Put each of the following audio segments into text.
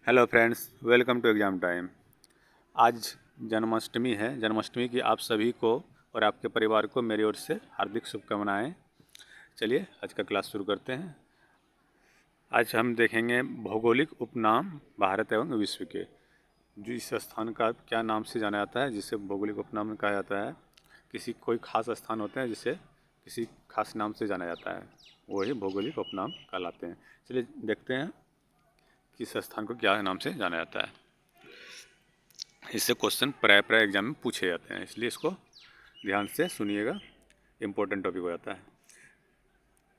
Hello friends, welcome to exam time. आज जन्माष्टमी है। जन्माष्टमी की आप सभी को और आपके परिवार को मेरी ओर से हार्दिक शुभकामनाएं। चलिए आज का क्लास शुरू करते हैं। आज हम देखेंगे भौगोलिक उपनाम भारत एवं विश्व के। जिस स्थान का क्या नाम से जाना जाता है, जिसे भौगोलिक उपनाम कहा जाता है। किसी कोई खास स्थान होते हैं जिसे किसी खास नाम से जाना जाता है, वही भौगोलिक उपनाम कहलाते हैं। चलिए देखते हैं किस स्थान को क्या नाम से जाना जाता है। इससे क्वेश्चन प्राय एग्जाम में पूछे जाते हैं, इसलिए इसको ध्यान से सुनिएगा, इम्पोर्टेंट टॉपिक हो जाता है।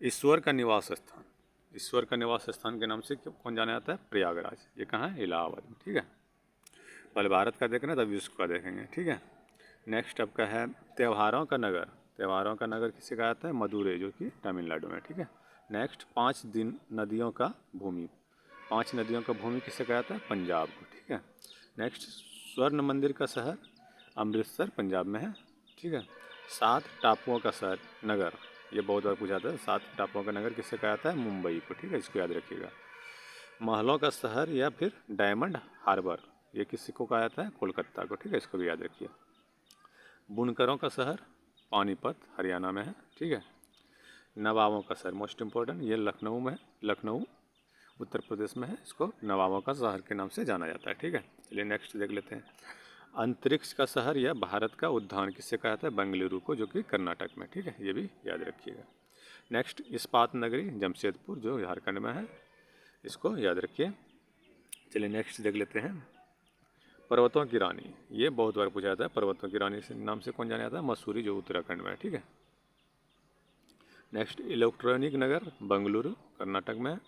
ईश्वर का निवास स्थान। ईश्वर का निवास स्थान के नाम से कौन जाना जाता है? प्रयागराज। ये कहाँ है? इलाहाबाद में। ठीक है, पहले भारत का देखना तब विश्व का देखेंगे। ठीक है, नेक्स्ट आपका है त्योहारों का नगर। त्योहारों का नगर किसे कहा जाता है? मदुरै, जो कि तमिलनाडु में। ठीक है, नेक्स्ट 5 दिन नदियों का भूमि। 5 नदियों का भूमि किसे कहा जाता है? पंजाब को। ठीक है, नेक्स्ट स्वर्ण मंदिर का शहर अमृतसर, पंजाब में है। ठीक है, 7 टापुओं का शहर नगर, ये बहुत बार पूछा था। 7 टापुओं का नगर किससे कहा जाता है? मुंबई को। ठीक है, इसको याद रखिएगा। महलों का शहर या फिर डायमंड हार्बर, ये किसी को कहा जाता है? कोलकाता को। ठीक है, इसको भी याद रखिए। बुनकरों का शहर पानीपत, हरियाणा में है। ठीक है, नवाबों का शहर मोस्ट इम्पोर्टेंट, ये लखनऊ में है। लखनऊ उत्तर प्रदेश में है। इसको नवाबों का शहर के नाम से जाना जाता है। ठीक है, चलिए नेक्स्ट देख लेते हैं। अंतरिक्ष का शहर या भारत का उद्यान किससे कहा जाता है? बेंगलुरु को, जो कि कर्नाटक में। ठीक है, ये भी याद रखिएगा। नेक्स्ट इस्पात नगरी जमशेदपुर, जो झारखंड में है, इसको याद रखिए। चलिए नेक्स्ट देख लेते हैं। पर्वतों की रानी, ये बहुत बार पूछा जाता है। पर्वतों की रानी से नाम से कौन जाना जाता है? मसूरी, जो उत्तराखंड में है। ठीक है, नेक्स्ट इलेक्ट्रॉनिक नगर बेंगलुरु, कर्नाटक में है।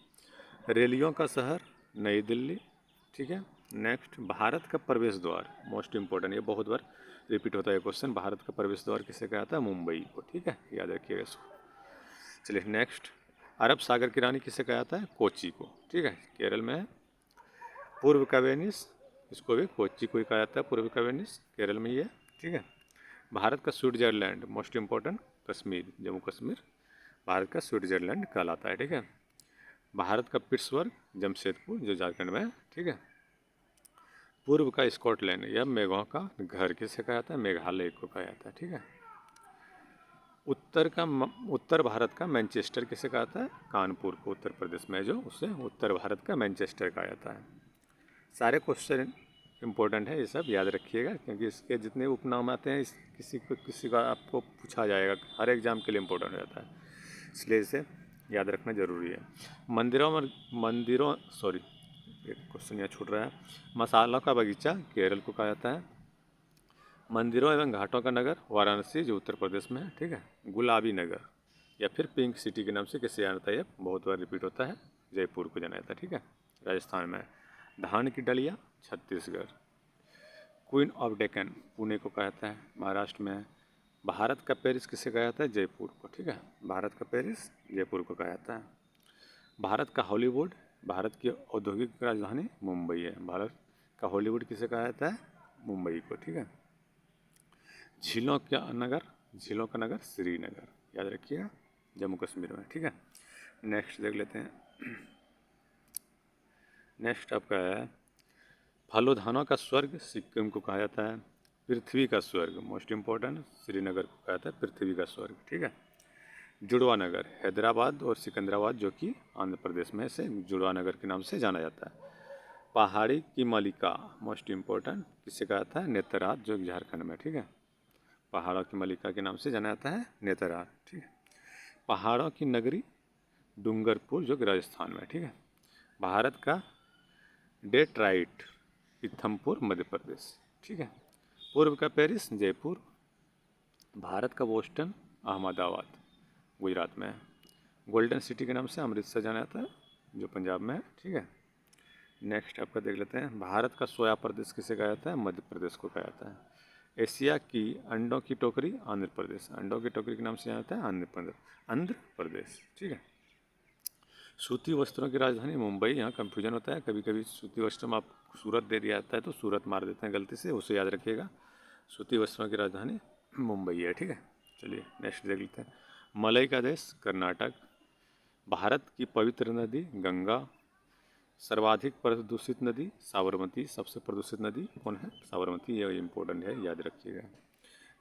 रेलियों का शहर नई दिल्ली। ठीक है, नेक्स्ट भारत का प्रवेश द्वार मोस्ट इंपॉर्टेंट, ये बहुत बार रिपीट होता है क्वेश्चन। भारत का प्रवेश द्वार किसे कहा जाता है? मुंबई को। ठीक है, याद रखिएगा इसको। चलिए नेक्स्ट, अरब सागर की रानी किसे कहा जाता है? कोच्चि को। ठीक है, केरल में है। पूर्व का वेनिस, इसको भी कोच्चि को ही कहा जाता है। पूर्व का वेनिस केरल में ही है। ठीक है, भारत का Switzerland most important, Kashmir, Jammu Kashmir Bharat का स्विट्जरलैंड कहलाता है। ठीक है, भारत का पिट्सबर्ग जमशेदपुर, जो झारखंड में है। ठीक है, पूर्व का स्कॉटलैंड या मेघों का घर किसे कहा जाता है? मेघालय को कहा जाता है। ठीक है, उत्तर भारत का मैनचेस्टर किसे कहा जाता है? कानपुर को, उत्तर प्रदेश में जो, उसे उत्तर भारत का मैनचेस्टर कहा जाता है। सारे क्वेश्चन इंपॉर्टेंट है, ये सब याद रखिएगा, क्योंकि इसके जितने उपनाम आते हैं किसी का आपको पूछा जाएगा, हर एग्जाम के लिए इंपॉर्टेंट हो जाता है, इसलिए इसे याद रखना जरूरी है। मंदिरों सॉरी, एक क्वेश्चन यहाँ छूट रहा है। मसालों का बगीचा केरल को कहा जाता है। मंदिरों एवं घाटों का नगर वाराणसी, जो उत्तर प्रदेश में है। ठीक है, गुलाबी नगर या फिर पिंक सिटी के नाम से किसे जाना जाता है? ये बहुत बार रिपीट होता है, जयपुर को जाना जाता है। ठीक है, राजस्थान में। धान की डलिया छत्तीसगढ़। क्वीन ऑफ डेक्कन पुणे को कहा जाता है, महाराष्ट्र में है। भारत का पेरिस किसे कहा जाता है? जयपुर को। ठीक है, भारत का पेरिस जयपुर को कहा जाता है। भारत का हॉलीवुड, भारत की औद्योगिक राजधानी मुंबई है। भारत का हॉलीवुड किसे कहा जाता है? मुंबई को। ठीक है, झीलों का नगर, झीलों का नगर श्रीनगर, याद रखिएगा, जम्मू कश्मीर में। ठीक है, नेक्स्ट देख लेते हैं। नेक्स्ट आपका है फलोधानों का स्वर्ग सिक्किम को कहा जाता है। पृथ्वी का स्वर्ग मोस्ट इम्पोर्टेंट, श्रीनगर को कहा जाता है पृथ्वी का स्वर्ग। ठीक है, जुड़वा नगर हैदराबाद और सिकंदराबाद, जो कि आंध्र प्रदेश में से जुड़वा नगर के नाम से जाना जाता है। पहाड़ी की मलिका मोस्ट इम्पोर्टेंट, किसे कहा जाता है? नेतराज, जो झारखंड में। ठीक है, पहाड़ों की मलिका के नाम से जाना जाता है नेतराज। ठीक है, पहाड़ों की नगरी डूंगरपुर, जो कि राजस्थान में। ठीक है, भारत का डेट्राइट पीथमपुर, मध्य प्रदेश। ठीक है, पूर्व का पेरिस जयपुर। भारत का बोस्टन अहमदाबाद, गुजरात में है। गोल्डन सिटी के नाम से अमृतसर जाना जाता है, जो पंजाब में है। ठीक है, नेक्स्ट आपका देख लेते हैं। भारत का सोया प्रदेश किसे कहा जाता है? मध्य प्रदेश को कहा जाता है। एशिया की अंडों की टोकरी आंध्र प्रदेश, अंडों की टोकरी के नाम से जाना जाता है आंध्र प्रदेश। ठीक है, सूती वस्त्रों की राजधानी मुंबई, यहाँ कंफ्यूजन होता है कभी कभी, सूती वस्त्र में आप सूरत दे दिया जाता है तो सूरत मार देते हैं गलती से, उसे याद रखिएगा। सूती वस्त्रों की राजधानी मुंबई है। ठीक है, चलिए नेक्स्ट देख लेते हैं। मलय का देश कर्नाटक। भारत की पवित्र नदी गंगा, सर्वाधिक प्रदूषित नदी साबरमती, सबसे प्रदूषित नदी कौन है? साबरमती, ये इम्पोर्टेंट है, याद रखिएगा।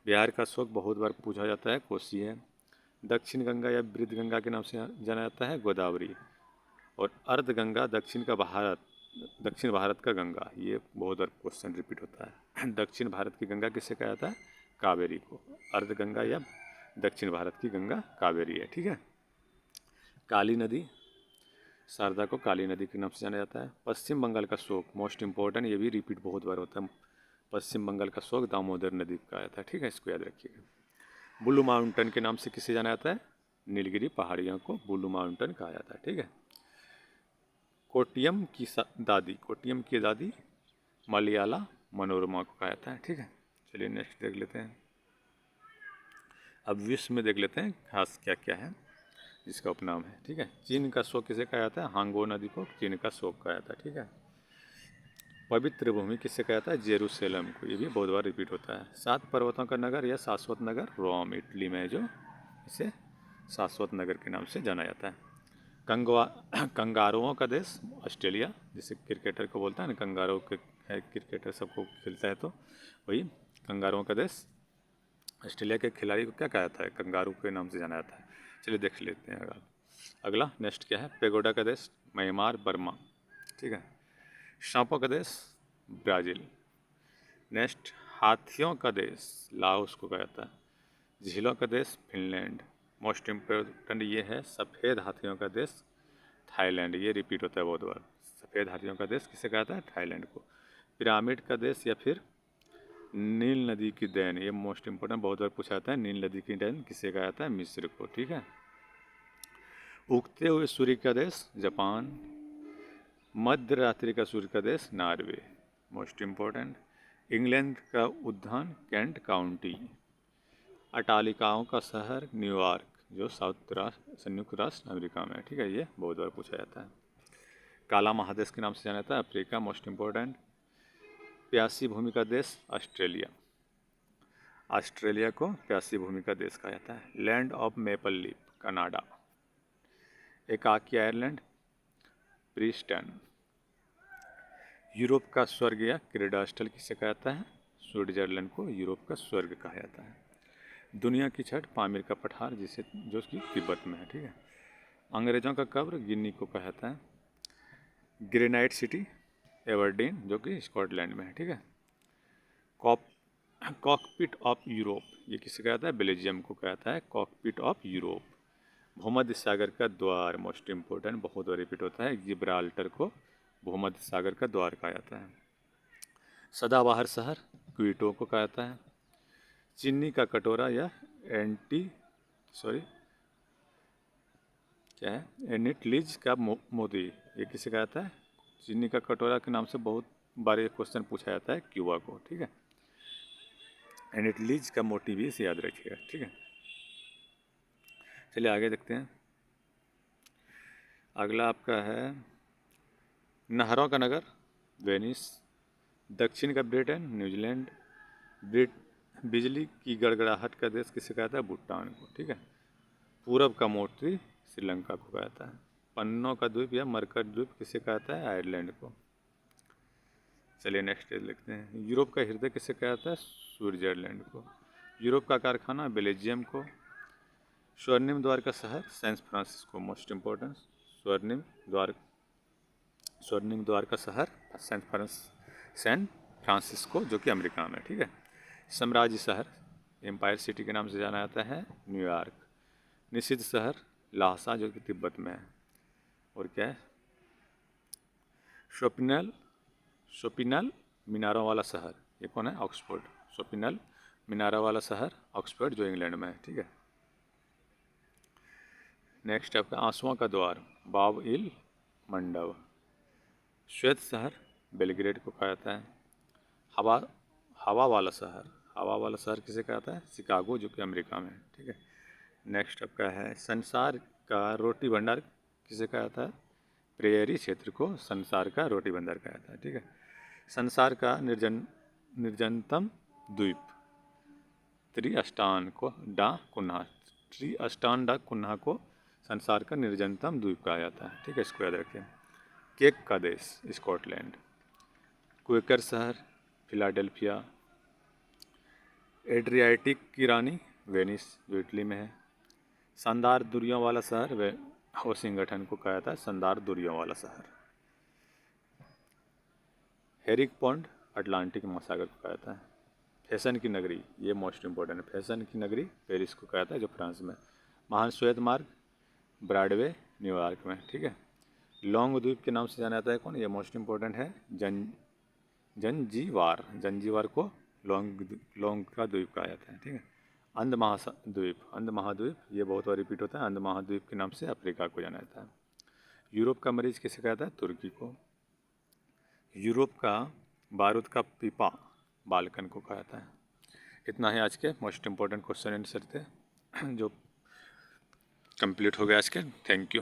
बिहार का शोक बहुत बार पूछा जाता है, कोसी है। दक्षिण गंगा या वृद्ध गंगा के नाम से जाना जाता है, गोदावरी। और अर्ध गंगा दक्षिण भारत का गंगा, ये बहुत बार क्वेश्चन रिपीट होता है। दक्षिण भारत की गंगा किसे कहा जाता है? कावेरी को। अर्ध गंगा या दक्षिण भारत की गंगा कावेरी है, ठीक है। काली नदी, शारदा को काली नदी के नाम से जाना जाता है। पश्चिम बंगाल का शोक, मोस्ट इंपॉर्टेंट, ये भी रिपीट बहुत बार होता है। पश्चिम बंगाल का शोक दामोदर नदी का कहा जाता है, ठीक है, इसको याद रखिएगा। ब्लू माउंटेन के नाम से किसे जाना जाता है? नीलगिरी पहाड़ियों को ब्लू माउंटेन कहा जाता है, ठीक है। कोट्टियम की दादी मलयाला मनोरमा को कहा जाता है, ठीक है। चलिए नेक्स्ट देख लेते हैं। अब विश्व में देख लेते हैं खास क्या क्या है जिसका उपनाम है, ठीक है। चीन का शोक किसे कहा जाता है? हांगो नदी को चीन का शोक कहा जाता है, ठीक है। पवित्र भूमि किसे कहा जाता है? जेरूसलम को, ये भी बहुत बार रिपीट होता है। 7 पर्वतों का नगर या शाश्वत नगर? रोम, इटली में, जो इसे शाश्वत नगर के नाम से जाना जाता है। कंगारुओं का देश ऑस्ट्रेलिया, जिसे क्रिकेटर को बोलता है ना, कंगारू के है क्रिकेटर, सबको खेलता है, तो वही कंगारुओं का देश। ऑस्ट्रेलिया के खिलाड़ी को क्या कहा जाता है? कंगारू के नाम से जाना जाता है। चलिए देख लेते हैं अगला नेक्स्ट क्या है। पेगोडा का देश म्यांमार, बर्मा, ठीक है। सांपों का देश ब्राज़ील। नेक्स्ट, हाथियों का देश लाओस को कहा जाता है। झीलों का देश फिनलैंड। मोस्ट इम्पोर्टेंट ये है, सफ़ेद हाथियों का देश थाईलैंड, ये रिपीट होता है बहुत बार। सफ़ेद हाथियों का देश किसे कहा जाता है? थाईलैंड को। पिरामिड का देश या फिर नील नदी की देन, ये मोस्ट इम्पोर्टेंट, बहुत बार पूछा जाता है। नील नदी की देन किसे कहा जाता है? मिस्र को, ठीक है। उगते हुए सूर्य का देश जापान। मध्य रात्रि का सूर्य का देश नॉर्वे, मोस्ट इम्पोर्टेंट। इंग्लैंड का उद्यान कैंट काउंटी। अटालिकाओं का शहर न्यूयॉर्क, जो संयुक्त राष्ट्र अमेरिका में है, ठीक है, ये बहुत बार पूछा जाता है। काला महादेश के नाम से जाना जाता है अफ्रीका, मोस्ट इम्पोर्टेंट। प्यासी भूमि का देश ऑस्ट्रेलिया। ऑस्ट्रेलिया को प्यासी भूमि का देश कहा जाता है। Land of maple leaf Canada. एकाकी आयरलैंड प्रिस्टन। यूरोप का स्वर्ग या क्रीडा स्थल किसे कहा जाता है? स्विट्जरलैंड को यूरोप का स्वर्ग कहा जाता है। दुनिया की छठ पामीर का पठार, जो कि तिब्बत में है, ठीक है। अंग्रेजों का कब्र गिन्नी को कहा जाता है। ग्रेनाइट सिटी एवर्डीन, जो कि स्कॉटलैंड में है, ठीक है। कॉकपिट ऑफ यूरोप, ये किसे कहा जाता है? बेल्जियम को कहा जाता है कॉकपिट ऑफ यूरोप। भूमध्य सागर का द्वार, मोस्ट इम्पोर्टेंट, बहुत बार रिपीट होता है। जिब्राल्टर को भूमध्य सागर का द्वार कहा जाता है। सदाबहार शहर क्वीटो को कहा जाता है। चीनी का कटोरा या क्या है? एनिटलीज का मोती, ये किसे कहा जाता है? चीनी का कटोरा के नाम से बहुत बार ये क्वेश्चन पूछा जाता है क्यूबा को, ठीक है। एनिटलीज का मोती भी इसे याद रखिएगा, ठीक है। चलिए आगे देखते हैं। अगला आपका है नहरों का नगर वेनिस। दक्षिण का ब्रिटेन, न्यूजीलैंड। बिजली की गड़गड़ाहट का देश किसे कहता है? भूटान को, ठीक है। पूरब का मोती श्रीलंका को कहता है। पन्नों का द्वीप या मरकट द्वीप किसे कहता है? आयरलैंड को। चलिए नेक्स्ट लिखते हैं। यूरोप का हृदय किसे कहता है? स्विट्जरलैंड को। यूरोप का कारखाना बेल्जियम को। स्वर्णिम द्वार का शहर सैन फ्रांसिस्को, मोस्ट इम्पोर्टेंट। स्वर्णिम द्वार का शहर सैन फ्रांसिस्को, जो कि अमेरिका में, ठीक है। साम्राज्य शहर एम्पायर सिटी के नाम से जाना जाता है न्यूयॉर्क। निषिद्ध शहर लासा, जो कि तिब्बत में है। और क्या है? शोपिनल मीनारों वाला शहर, ये कौन है? ऑक्सफोर्ड। शोपिनल मीनारों वाला शहर ऑक्सफोर्ड, जो इंग्लैंड में है, ठीक है। नेक्स्ट आपका आंसुओं का द्वार बाब इल मंडव। श्वेत शहर बेलग्रेड को कहा जाता है। हवा हवा वाला शहर किसे कहा जाता है? शिकागो, जो कि अमेरिका में है, ठीक है। नेक्स्ट आपका है संसार का रोटी भंडार किसे कहा जाता है? प्रेयरी क्षेत्र को संसार का रोटी भंडार कहा जाता है, ठीक है। संसार का निर्जनतम द्वीप त्रिअष्टान डा कुन्हा को संसार का निर्जनतम द्वीप कहा जाता है, ठीक है, इसको याद रखें। केक का देश स्कॉटलैंड। क्वेकर शहर फिलाडेल्फिया। एड्रियाटिक की रानी वेनिस जो इटली में है। शानदार दूरियों वाला शहर वो संगठन को कहा जाता है शानदार दूरियों वाला शहर। हेरिक पॉन्ड अटलांटिक महासागर को कहा जाता है। फैशन की नगरी, ये मोस्ट इम्पोर्टेंट है, फैशन की नगरी पेरिस को कहा जाता है जो फ्रांस में। महान श्वेत मार्ग ब्रॉडवे न्यूयॉर्क में, ठीक है। लॉन्ग द्वीप के नाम से जाना जाता है कौन, ये मोस्ट इम्पोर्टेंट है, जंजीबार। जंजीबार को लॉन्ग का द्वीप कहा जाता है, ठीक है। अंध महाद्वीप, अंध महाद्वीप ये बहुत बार रिपीट होता है, अंध महाद्वीप के नाम से अफ्रीका को जाना जाता है। यूरोप का मरीज किसे कहा जाता है, तुर्की को। यूरोप का बारूद का पीपा बाल्कन को कहा जाता है। इतना ही आज के मोस्ट इम्पोर्टेंट क्वेश्चन आंसर थे जो कंप्लीट हो गया आज के। Thank you.